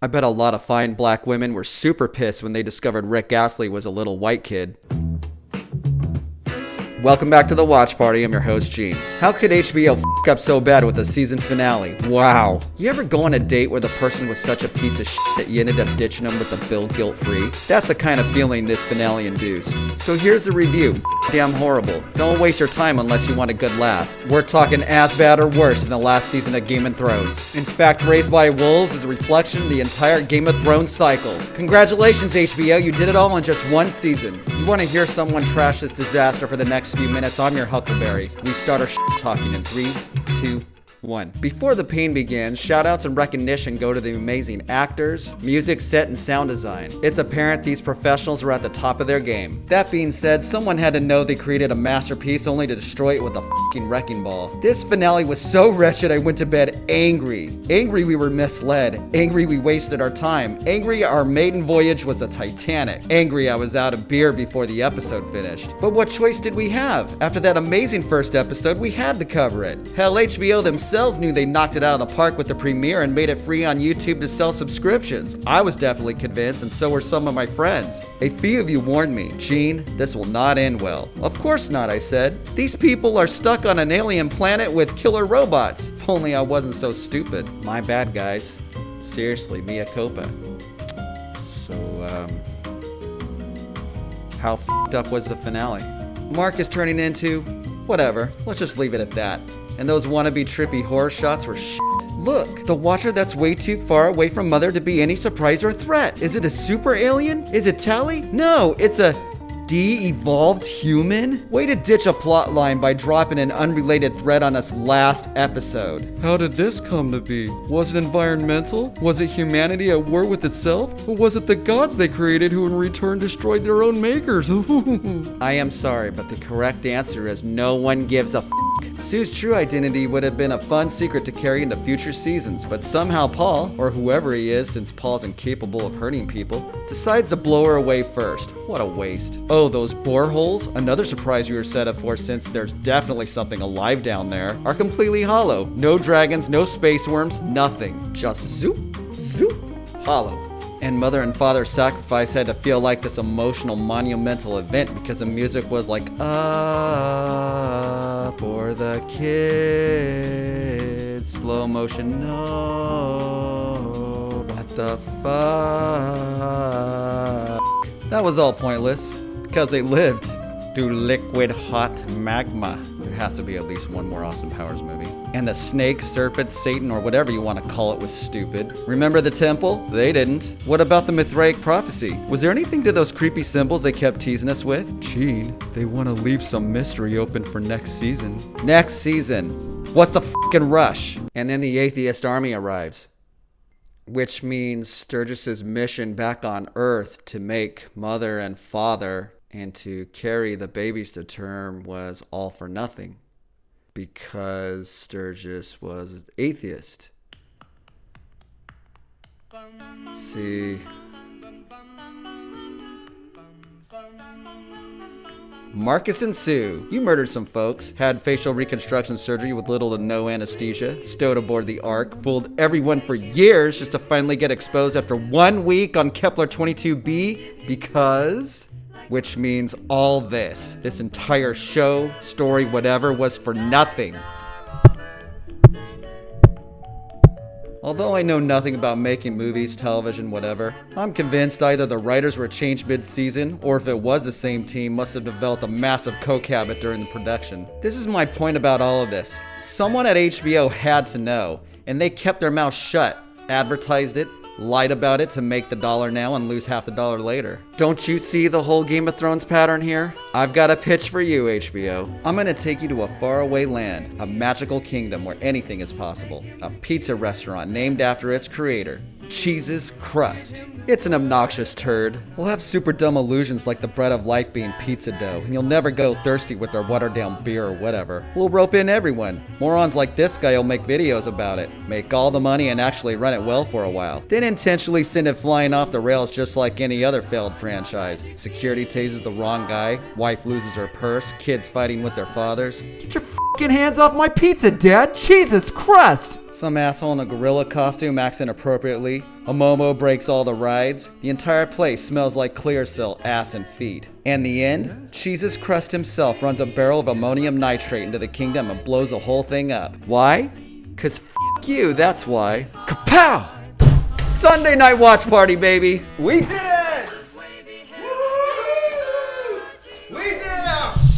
I bet a lot of fine black women were super pissed when they discovered Rick Astley was a little white kid. Welcome back to the Watch Party. I'm your host, Gene. How could HBO f*** up so bad with the season finale? Wow. You ever go on a date where the person was such a piece of shit that you ended up ditching them with the bill guilt-free? That's the kind of feeling this finale induced. So here's the review. Damn horrible. Don't waste your time unless you want a good laugh. We're talking as bad or worse than the last season of Game of Thrones. In fact, Raised by Wolves is a reflection of the entire Game of Thrones cycle. Congratulations, HBO. You did it all in just one season. You want to hear someone trash this disaster for the next few minutes? I'm your Huckleberry. We start our talking in 3, 2, 1. Before the pain begins, shoutouts and recognition go to the amazing actors, music, set, and sound design. It's apparent these professionals are at the top of their game. That being said, someone had to know they created a masterpiece only to destroy it with a fucking wrecking ball. This finale was so wretched I went to bed angry. Angry we were misled. Angry we wasted our time. Angry our maiden voyage was a Titanic. Angry I was out of beer before the episode finished. But what choice did we have? After that amazing first episode, we had to cover it. Hell, HBO themselves knew they knocked it out of the park with the premiere and made it free on YouTube to sell subscriptions. I was definitely convinced, and so were some of my friends. A few of you warned me, Gene, this will not end well. Of course not, I said. These people are stuck on an alien planet with killer robots. If only I wasn't so stupid. My bad, guys. Seriously, mea culpa. So, how f***ed up was the finale? Mark is turning into... whatever, let's just leave it at that. And those wannabe trippy horror shots were shit. Look, the Watcher that's way too far away from Mother to be any surprise or threat. Is it a super alien? Is it Tally? No, it's a de-evolved human? Way to ditch a plot line by dropping an unrelated thread on us last episode. How did this come to be? Was it environmental? Was it humanity at war with itself? Or was it the gods they created who in return destroyed their own makers? I am sorry, but the correct answer is no one gives a f***. Sue's true identity would have been a fun secret to carry into future seasons, but somehow Paul, or whoever he is since Paul's incapable of hurting people, decides to blow her away first. What a waste. Oh, those boreholes, another surprise we were set up for since there's definitely something alive down there, are completely hollow. No dragons, no space worms, nothing. Just zoop, zoop, hollow. And Mother and Father's sacrifice had to feel like this emotional, monumental event because the music was like, for the kids, slow motion, no, what the fuck? That was all pointless, because they lived through liquid hot magma. There has to be at least one more Austin Powers movie. And the snake, serpent, Satan, or whatever you want to call it was stupid. Remember the temple? They didn't. What about the Mithraic prophecy? Was there anything to those creepy symbols they kept teasing us with? Gene, they want to leave some mystery open for next season. Next season? What's the fucking rush? And then the atheist army arrives. Which means Sturgis's mission back on Earth to make Mother and Father and to carry the babies to term was all for nothing because Sturgis was atheist. See, Marcus and Sue, you murdered some folks, had facial reconstruction surgery with little to no anesthesia, stowed aboard the Ark, fooled everyone for years just to finally get exposed after 1 week on Kepler 22b because... which means all this entire show, story, whatever, was for nothing. Although I know nothing about making movies, television, whatever, I'm convinced either the writers were changed mid-season, or if it was the same team, must have developed a massive coke habit during the production. This is my point about all of this. Someone at HBO had to know, and they kept their mouth shut, advertised it, lied about it to make the dollar now and lose half the dollar later. Don't you see the whole Game of Thrones pattern here? I've got a pitch for you, HBO. I'm gonna take you to a faraway land, a magical kingdom where anything is possible. A pizza restaurant named after its creator, Cheese's Crust. It's an obnoxious turd. We'll have super dumb illusions like the bread of life being pizza dough, and you'll never go thirsty with our watered down beer or whatever. We'll rope in everyone. Morons like this guy will make videos about it, make all the money and actually run it well for a while. Then intentionally send it flying off the rails just like any other failed franchise. Security tases the wrong guy, wife loses her purse, kids fighting with their fathers. Get your f***ing hands off my pizza, Dad! Jesus Christ! Some asshole in a gorilla costume acts inappropriately, A Momo breaks all the rides. The entire place smells like Clearasil, ass and feet. And the end? Jesus Christ himself runs a barrel of ammonium nitrate into the kingdom and blows the whole thing up. Why? Cause f*** you, that's why. Kapow! Sunday night watch party, baby! We did it! Woo! We did it!